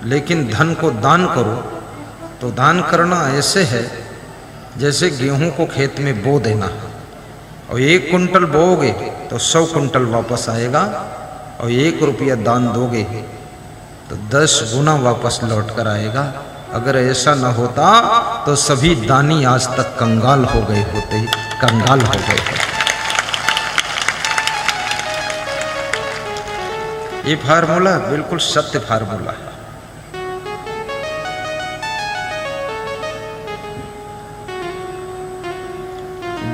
लेकिन धन को दान करो तो दान करना ऐसे है जैसे गेहूं को खेत में बो देना, और 1 कुंटल बोओगे तो 100 कुंटल वापस आएगा, और 1 रुपया दान दोगे तो 10 गुना वापस लौट कर आएगा। अगर ऐसा न होता तो सभी दानी आज तक कंगाल हो गए होते, कंगाल हो गए होते। ये फार्मूला बिल्कुल सत्य फार्मूला है।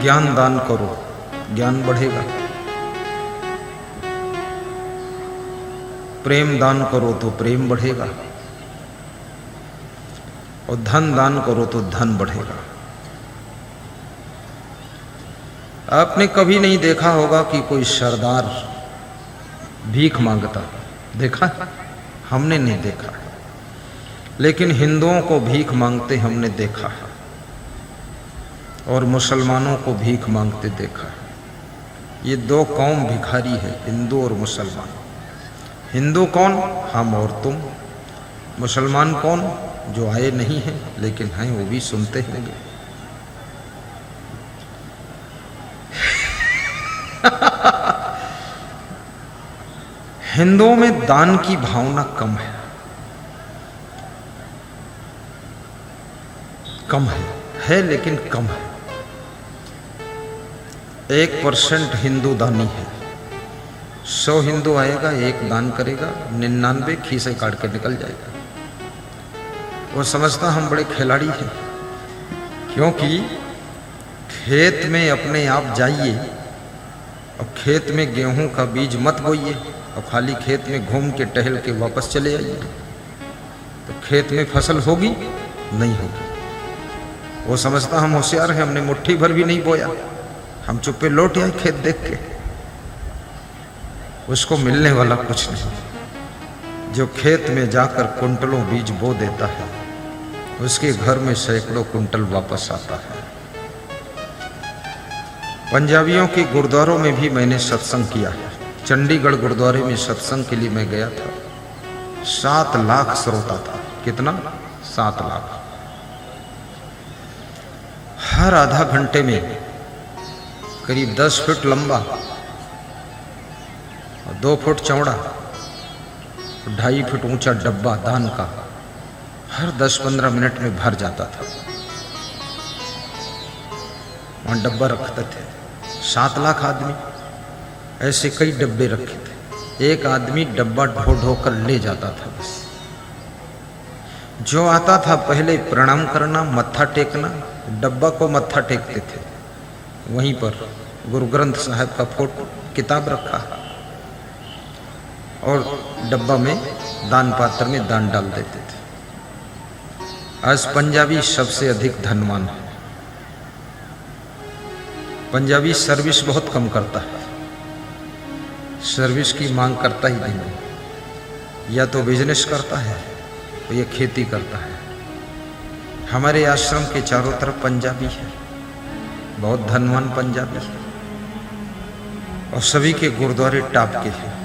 ज्ञान दान करो, ज्ञान बढ़ेगा। प्रेम दान करो तो प्रेम बढ़ेगा, और धन दान करो तो धन बढ़ेगा। आपने कभी नहीं देखा होगा कि कोई सरदार भीख मांगता, देखा? हमने नहीं देखा, लेकिन हिंदुओं को भीख मांगते हमने देखा, और मुसलमानों को भीख मांगते देखा। ये 2 कौम भिखारी है, हिंदू और मुसलमान। हिंदू कौन? हम और तुम। मुसलमान कौन? जो आए नहीं हैं लेकिन हैं, वो भी सुनते होंगे। हिंदुओं में दान की भावना कम है, कम है लेकिन कम है। 1% हिंदू दानी है। 100 हिंदू आएगा, 1 दान करेगा, 99 खीसे काट के निकल जाएगा। वो समझता हम बड़े खिलाड़ी हैं, क्योंकि खेत में अपने आप जाइए और खेत में गेहूं का बीज मत बोइए, और खाली खेत में घूम के टहल के वापस चले आइए, तो खेत में फसल होगी? नहीं होगी। वो समझता हम होशियार हैं, हमने मुट्ठी भर भी नहीं बोया, हम चुप्पे लौट आए खेत देख के। उसको मिलने वाला कुछ नहीं। जो खेत में जाकर कुंटलों बीज बो देता है, उसके घर में सैकड़ों कुंटल वापस आता है। पंजाबियों के गुरुद्वारों में भी मैंने सत्संग किया है। चंडीगढ़ गुरुद्वारे में सत्संग के लिए मैं गया था। 7 लाख श्रोता था। कितना? 7 लाख। हर आधा घंटे में करीब 10 फुट लंबा और 2 फुट चौड़ा, 2.5 फुट ऊंचा डब्बा दान का हर 10-15 मिनट में भर जाता था। वहां डब्बा रखते थे। 7 लाख आदमी, ऐसे कई डब्बे रखे थे। एक आदमी डब्बा ढो ढो कर ले जाता था। बस जो आता था पहले प्रणाम करना, मत्था टेकना, डब्बा को मत्था टेकते थे। वहीं पर गुरु ग्रंथ साहब का फोटो, किताब रखा, और डब्बा में दान पात्र में दान डाल देते थे। आज पंजाबी सबसे अधिक धनवान है। पंजाबी सर्विस बहुत कम करता है, सर्विस की मांग करता ही नहीं। या तो बिजनेस करता है तो ये खेती करता है। हमारे आश्रम के चारों तरफ पंजाबी है, बहुत धनवान पंजाबी है, और सभी के गुरुद्वारे टाप के हैं।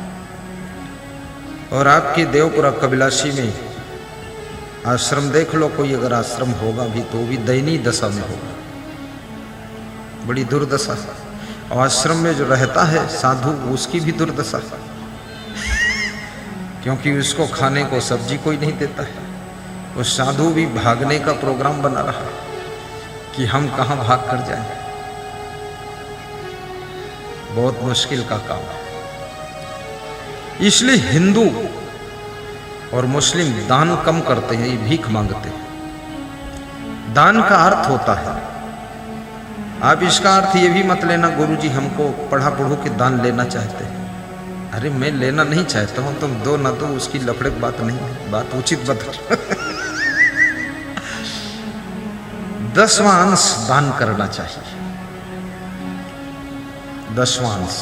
और आपके देवपुरा कबिलासी में आश्रम देख लो, कोई अगर आश्रम होगा भी तो भी दयनीय दशा में होगा, बड़ी दुर्दशा। और आश्रम में जो रहता है साधु, उसकी भी दुर्दशा, क्योंकि उसको खाने को सब्जी कोई नहीं देता है। वो साधु भी भागने का प्रोग्राम बना रहा कि हम कहाँ भाग कर जाएं। बहुत मुश्किल का काम है। इसलिए हिंदू और मुस्लिम दान कम करते हैं, ये भीख मांगते हैं। दान का अर्थ होता है, आप इसका अर्थ ये भी मत लेना गुरुजी हमको पढ़ा पढ़ू के दान लेना चाहते हैं। अरे मैं लेना नहीं चाहता हूं, तुम दो ना दो उसकी लफड़े बात नहीं है, बात उचित बता। 10वां अंश दान करना चाहिए। 10वां अंश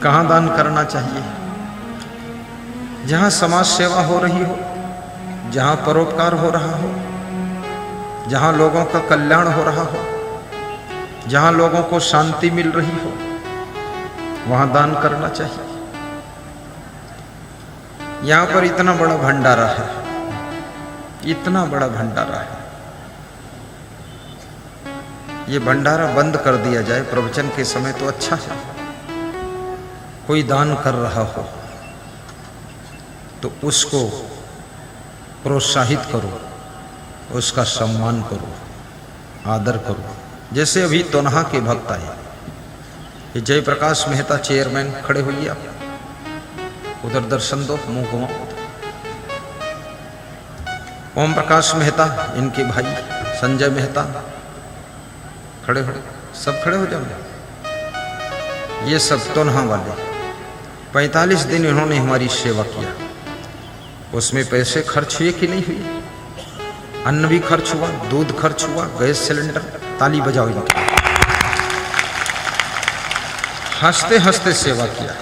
कहां दान करना चाहिए? जहां समाज सेवा हो रही हो, जहां परोपकार हो रहा हो, जहां लोगों का कल्याण हो रहा हो, जहां लोगों को शांति मिल रही हो, वहां दान करना चाहिए। यहाँ पर इतना बड़ा भंडारा है, इतना बड़ा भंडारा है। ये भंडारा बंद कर दिया जाए प्रवचन के समय तो अच्छा है। कोई दान कर रहा हो तो उसको प्रोत्साहित करो, उसका सम्मान करो, आदर करो। जैसे अभी तोनहा के भक्त आए, ये जयप्रकाश मेहता चेयरमैन खड़े होइए आप, उधर दर्शन दो, मुंह घुमाओ। ओम प्रकाश मेहता, इनके भाई संजय मेहता खड़े हो, सब खड़े हो जाओ। ये सब तोनहा वाले 45 दिन इन्होंने हमारी सेवा किया। उसमें पैसे खर्च हुए कि नहीं हुए? अन्न भी खर्च हुआ, दूध खर्च हुआ, गैस सिलेंडर। ताली बजाओ इनकी। हंसते हंसते सेवा किया।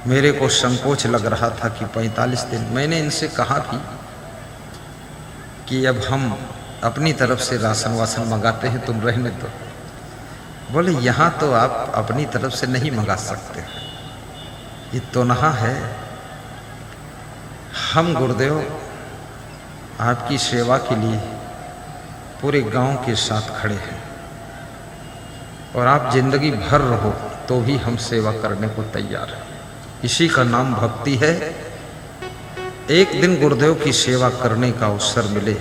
मेरे को संकोच लग रहा था कि 45 दिन। मैंने इनसे कहा भी कि अब हम अपनी तरफ से राशन वासन मंगाते हैं, तुम रहने दो। बोले यहाँ तो आप अपनी तरफ से नहीं मंगा सकते, ये तोनहा है। हम गुरुदेव आपकी सेवा के लिए पूरे गांव के साथ खड़े हैं और आप जिंदगी भर रहो तो भी हम सेवा करने को तैयार हैं। इसी का नाम भक्ति है। एक दिन गुरुदेव की सेवा करने का अवसर मिले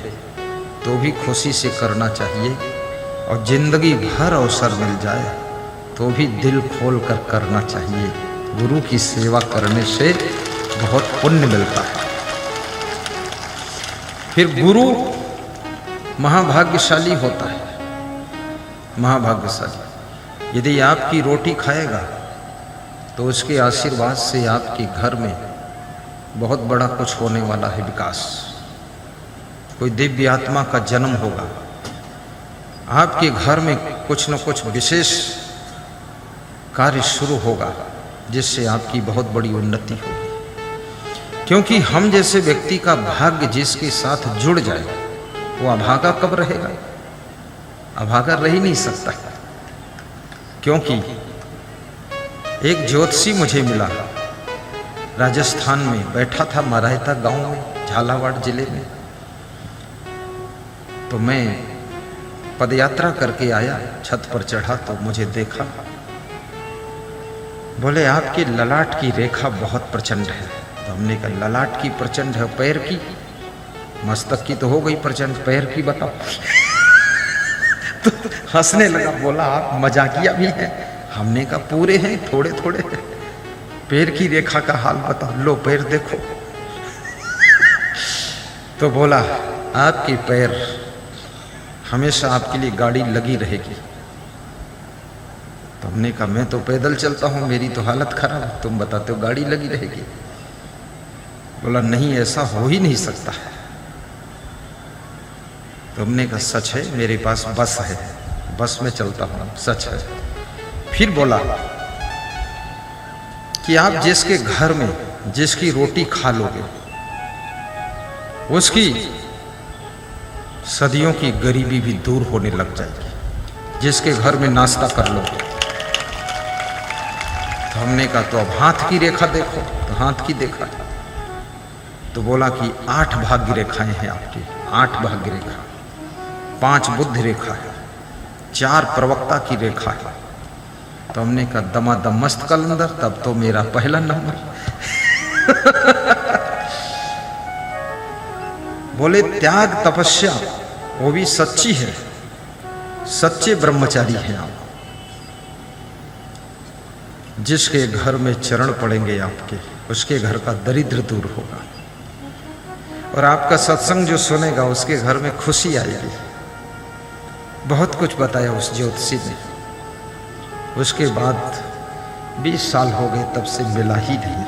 तो भी खुशी से करना चाहिए, और जिंदगी भर अवसर मिल जाए तो भी दिल खोल कर करना चाहिए। गुरु की सेवा करने से बहुत पुण्य मिलता है। फिर गुरु महाभाग्यशाली होता है, महाभाग्यशाली। यदि आपकी रोटी खाएगा तो उसके आशीर्वाद से आपके घर में बहुत बड़ा कुछ होने वाला है, विकास। कोई दिव्य आत्मा का जन्म होगा, आपके घर में कुछ न कुछ विशेष कार्य शुरू होगा जिससे आपकी बहुत बड़ी उन्नति होगी। क्योंकि हम जैसे व्यक्ति का भाग्य जिसके साथ जुड़ जाए वो अभागा कब रहेगा? अभागा रह ही नहीं सकता। क्योंकि एक ज्योतिषी मुझे मिला, राजस्थान में बैठा था, मरायता गांव में, झालावाड़ जिले में। तो मैं पदयात्रा करके आया, छत पर चढ़ा तो मुझे देखा। बोले आपके ललाट की रेखा बहुत प्रचंड है। तो हमने कहा ललाट की प्रचंड है, पैर की? मस्तक की तो हो गई प्रचंड, पैर की बताओ। तो हंसने लगा, बोला आप मजाकिया भी हैं। हमने कहा पूरे हैं, थोड़े थोड़े हैं। पैर की रेखा का हाल बताओ, लो पैर देखो। तो बोला आपके पैर हमेशा आपके लिए गाड़ी लगी रहेगी। तो हमने कहा मैं तो पैदल चलता हूं, मेरी तो हालत खराब है, तुम बताते हो गाड़ी लगी रहेगी। बोला नहीं, ऐसा हो ही नहीं सकता है। तो हमने कहा सच है, मेरे पास बस है, बस में चलता हूं, सच है। फिर बोला कि आप जिसके घर में जिसकी रोटी खा लोगे उसकी सदियों की गरीबी भी दूर होने लग जाएगी, जिसके घर में नाश्ता कर लोगे। तो हमने कहा तो अब हाथ की रेखा देखो। तो हाथ की देखा तो बोला कि 8 भाग्य रेखाएं हैं आपकी, 8 भाग्य रेखा, 5 बुद्धि रेखा है, 4 प्रवक्ता की रेखा है। तो हमने कहा दमादम मस्त कलंदर, तब तो मेरा पहला नंबर। बोले त्याग तपस्या वो भी सच्ची है, सच्चे ब्रह्मचारी हैं आप। जिसके घर में चरण पड़ेंगे आपके, उसके घर का दरिद्र दूर होगा, और आपका सत्संग जो सुनेगा उसके घर में खुशी आएगी। बहुत कुछ बताया उस ज्योतिषी ने। उसके बाद 20 साल हो गए, तब से मिला ही नहीं।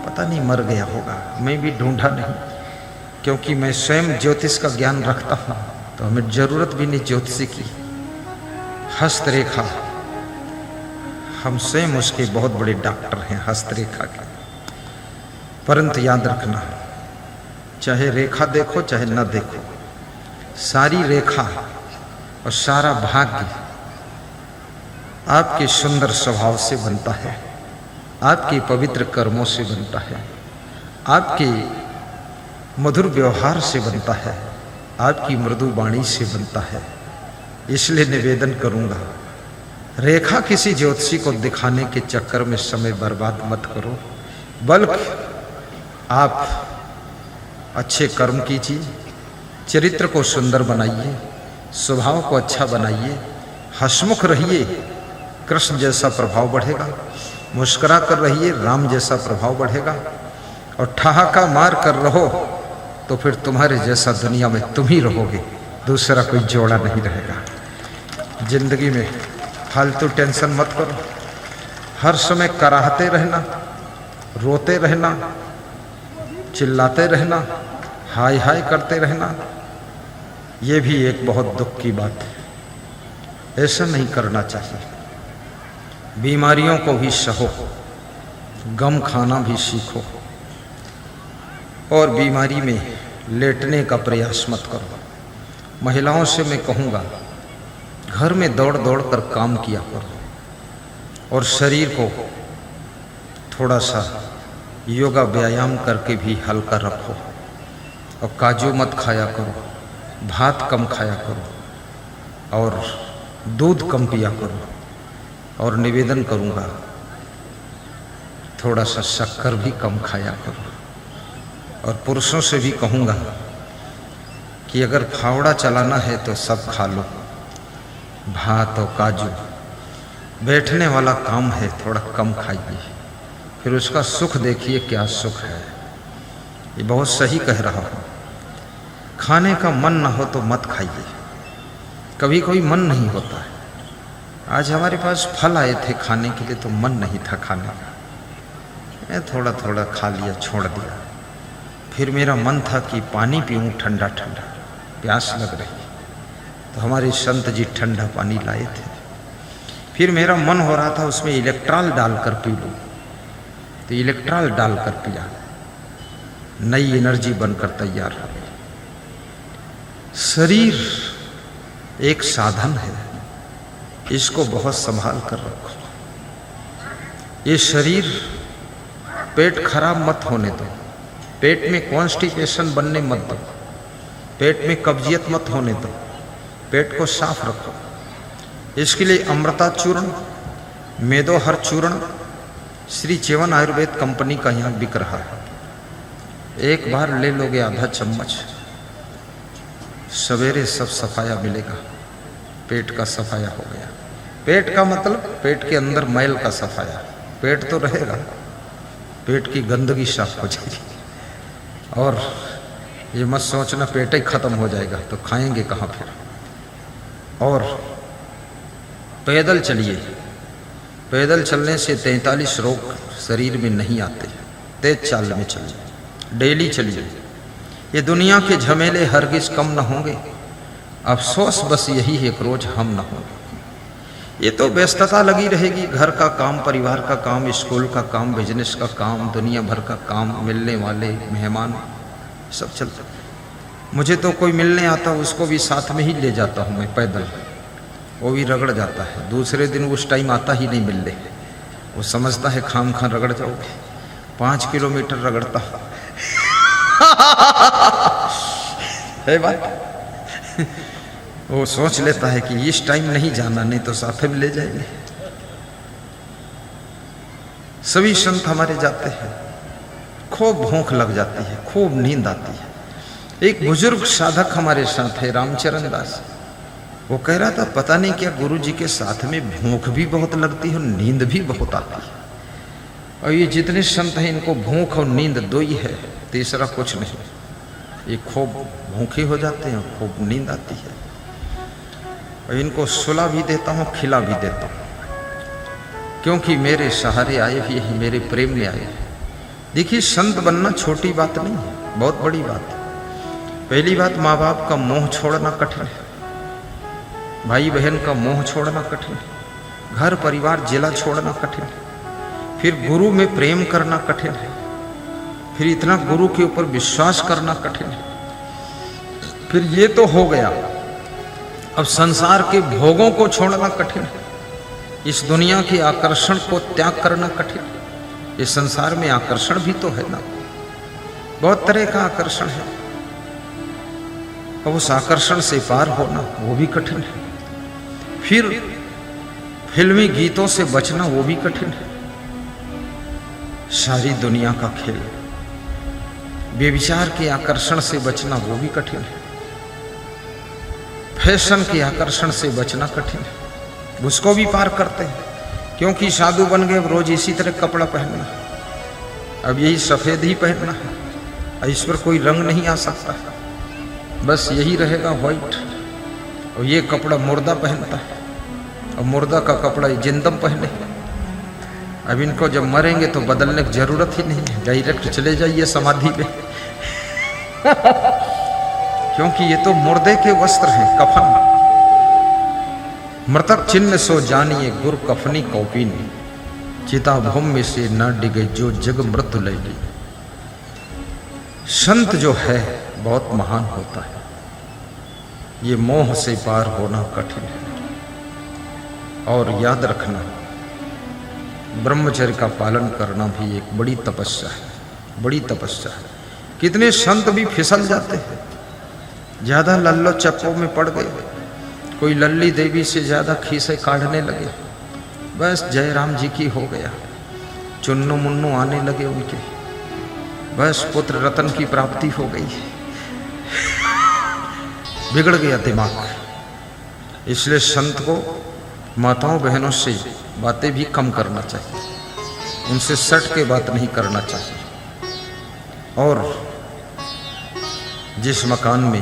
पता नहीं मर गया होगा, मैं भी ढूंढा नहीं, क्योंकि मैं स्वयं ज्योतिष का ज्ञान रखता हूँ, तो हमें जरूरत भी नहीं ज्योतिषी की। हस्तरेखा, हम स्वयं उसके बहुत बड़े डॉक्टर हैं हस्तरेखा के। परंतु याद रखना, चाहे रेखा देखो चाहे न देखो, सारी रेखा और सारा भाग्य आपके सुंदर स्वभाव से बनता है। आपके पवित्र कर्मों से बनता है, आपके मधुर व्यवहार से बनता है, आपकी मृदु वाणी से बनता है। इसलिए निवेदन करूंगा, रेखा किसी ज्योतिषी को दिखाने के चक्कर में समय बर्बाद मत करो, बल्कि आप अच्छे कर्म कीजिए, चरित्र को सुंदर बनाइए, स्वभाव को अच्छा बनाइए, हंसमुख रहिए, कृष्ण जैसा प्रभाव बढ़ेगा। मुस्कुरा कर रहिए, राम जैसा प्रभाव बढ़ेगा। और ठहाका मार कर रहो तो फिर तुम्हारे जैसा दुनिया में तुम ही रहोगे, दूसरा कोई जोड़ा नहीं रहेगा। जिंदगी में फालतू टेंशन मत करो, हर समय कराहते रहना, रोते रहना, चिल्लाते रहना, हाय हाय करते रहना, ये भी एक बहुत दुख की बात है। ऐसा नहीं करना चाहिए। बीमारियों को भी सहो, गम खाना भी सीखो, और बीमारी में लेटने का प्रयास मत करो। महिलाओं से मैं कहूँगा, घर में दौड़ दौड़ कर काम किया करो, और शरीर को थोड़ा सा योगा व्यायाम करके भी हल्का रखो। और काजू मत खाया करो, भात कम खाया करो, और दूध कम पिया करो। और निवेदन करूँगा, थोड़ा सा शक्कर भी कम खाया करो। और पुरुषों से भी कहूँगा कि अगर फावड़ा चलाना है तो सब खा लो, भात और काजू। बैठने वाला काम है, थोड़ा कम खाइए, फिर उसका सुख देखिए क्या सुख है। ये बहुत सही कह रहा हूँ। खाने का मन ना हो तो मत खाइए, कभी कोई मन नहीं होता है। आज हमारे पास फल आए थे खाने के लिए तो मन नहीं था खाने का, मैं थोड़ा थोड़ा खा लिया, छोड़ दिया। फिर मेरा मन था कि पानी पीऊँ ठंडा ठंडा, प्यास लग रही, तो हमारे संत जी ठंडा पानी लाए थे। फिर मेरा मन हो रहा था उसमें इलेक्ट्रॉल डालकर पी लूँ, तो इलेक्ट्रॉल डालकर पिया, नई एनर्जी बनकर तैयार हो गई। शरीर एक साधन है, इसको बहुत संभाल कर रखो। ये शरीर पेट खराब मत होने दो, पेट में कॉन्स्टिपेशन बनने मत दो, पेट में कब्जियत मत होने दो, पेट को साफ रखो। इसके लिए अमृता चूर्ण, मेदोहर चूर्ण श्री चेवन आयुर्वेद कंपनी का यहाँ बिक रहा है। एक बार ले लोगे आधा चम्मच, सवेरे सब सफाया मिलेगा, पेट का सफाया हो गया। पेट का मतलब पेट के अंदर मैल का सफाया, पेट तो रहेगा, पेट की गंदगी साफ हो जाएगी। और ये मत सोचना पेट ही खत्म हो जाएगा तो खाएंगे कहाँ फिर। और पैदल चलिए, पैदल चलने से 43 रोग शरीर में नहीं आते। तेज चाल में चलिए, डेली चलिए, ये दुनिया के झमेले हरगिज कम न होंगे। अफसोस बस यही है एक रोज हम न होंगे। ये तो व्यस्तता लगी रहेगी, घर का काम, परिवार का काम, स्कूल का काम, बिजनेस का काम, दुनिया भर का काम, मिलने वाले मेहमान सब चलता। मुझे तो कोई मिलने आता उसको भी साथ में ही ले जाता हूँ मैं पैदल, वो भी रगड़ जाता है। दूसरे दिन उस टाइम आता ही नहीं मिलने, वो समझता है खाम खां रगड़ जाओगे। 5 किलोमीटर रगड़ता है बात। वो सोच लेता है कि इस टाइम नहीं जाना, नहीं तो साथ में ले जाएंगे। सभी संत हमारे जाते हैं, खूब भूख लग जाती है, खूब नींद आती है। एक बुजुर्ग साधक हमारे साथ है, रामचरण दास, वो कह रहा था पता नहीं क्या गुरु जी के साथ में भूख भी बहुत लगती है और नींद भी बहुत आती है। और ये जितने संत हैं इनको भूख और नींद दो ही है, तीसरा कुछ नहीं। ये खूब भूखे हो जाते हैं, खूब नींद आती है। और इनको सुला भी देता हूँ, खिला भी देता हूँ, क्योंकि मेरे सहारे आए भी हैं, मेरे प्रेम में आए। देखिए, संत बनना छोटी बात नहीं है, बहुत बड़ी बात है। पहली बात, माँ बाप का मोह छोड़ना कठिन है, भाई बहन का मोह छोड़ना कठिन है, घर परिवार जिला छोड़ना कठिन है, फिर गुरु में प्रेम करना कठिन है, फिर इतना गुरु के ऊपर विश्वास करना कठिन है। फिर ये तो हो गया, अब संसार के भोगों को छोड़ना कठिन है, इस दुनिया के आकर्षण को त्याग करना कठिन है। इस संसार में आकर्षण भी तो है ना, बहुत तरह का आकर्षण है, और उस आकर्षण से पार होना वो भी कठिन है। फिर फिल्मी गीतों से बचना वो भी कठिन है। सारी दुनिया का खेल, व्यभिचार के आकर्षण से बचना वो भी कठिन है। फैशन के आकर्षण से बचना कठिन है, उसको भी पार करते हैं, क्योंकि साधु बन गए, अब रोज इसी तरह कपड़ा पहनना, अब यही सफेद ही पहनना है, इस पर कोई रंग नहीं आ सकता, बस यही रहेगा व्हाइट। और ये कपड़ा मुर्दा पहनता है, और मुर्दा का कपड़ा जिंदम पहने। अब इनको जब मरेंगे तो बदलने की जरूरत ही नहीं है, डायरेक्ट चले जाइए समाधि में क्योंकि ये तो मुर्दे के वस्त्र हैं, कफन। मृतक चिन्ह सो जानिए गुर कफनी कौपीनी, चिता भूमि से न डिगे जो जग मृत्यु लेगी। संत जो है बहुत महान होता है, ये मोह से पार होना कठिन है। और याद रखना, ब्रह्मचर्य का पालन करना भी एक बड़ी तपस्या है, बड़ी तपस्या है। कितने संत भी फिसल जाते हैं, ज्यादा लल्लो चप्पों में पड़ गए, कोई लल्ली देवी से ज्यादा खीसे काढ़ने लगे, बस जय राम जी की हो गया, चुन्नू मुन्नू आने लगे उनके, बस पुत्र रतन की प्राप्ति हो गई, बिगड़ गया दिमाग। इसलिए संत को माताओं बहनों से बातें भी कम करना चाहिए, उनसे सट के बात नहीं करना चाहिए। और जिस मकान में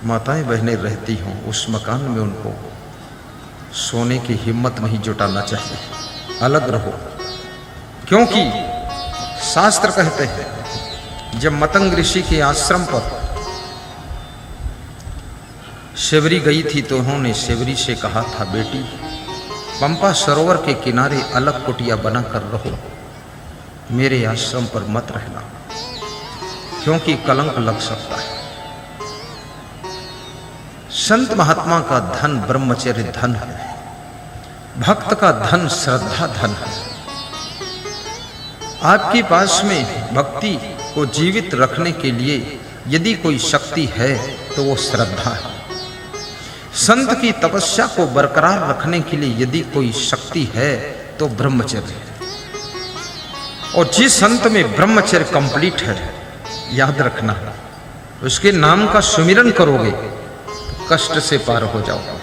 माताएं बहनें रहती हों, उस मकान में उनको सोने की हिम्मत नहीं जुटाना चाहिए, अलग रहो। क्योंकि शास्त्र कहते हैं, जब मतंग ऋषि के आश्रम पर शिवरी गई थी तो उन्होंने शिवरी से कहा था, बेटी पंपा सरोवर के किनारे अलग कुटिया बना कर रहो, मेरे आश्रम पर मत रहना, क्योंकि कलंक लग सकता है। संत महात्मा का धन ब्रह्मचर्य धन है, भक्त का धन श्रद्धा धन है। आपके पास में भक्ति को जीवित रखने के लिए यदि कोई शक्ति है तो वो श्रद्धा है। संत की तपस्या को बरकरार रखने के लिए यदि कोई शक्ति है तो ब्रह्मचर्य है। और जिस संत में ब्रह्मचर्य कंप्लीट है, याद रखना, उसके नाम का सुमिरन करोगे तो कष्ट से पार हो जाओगे।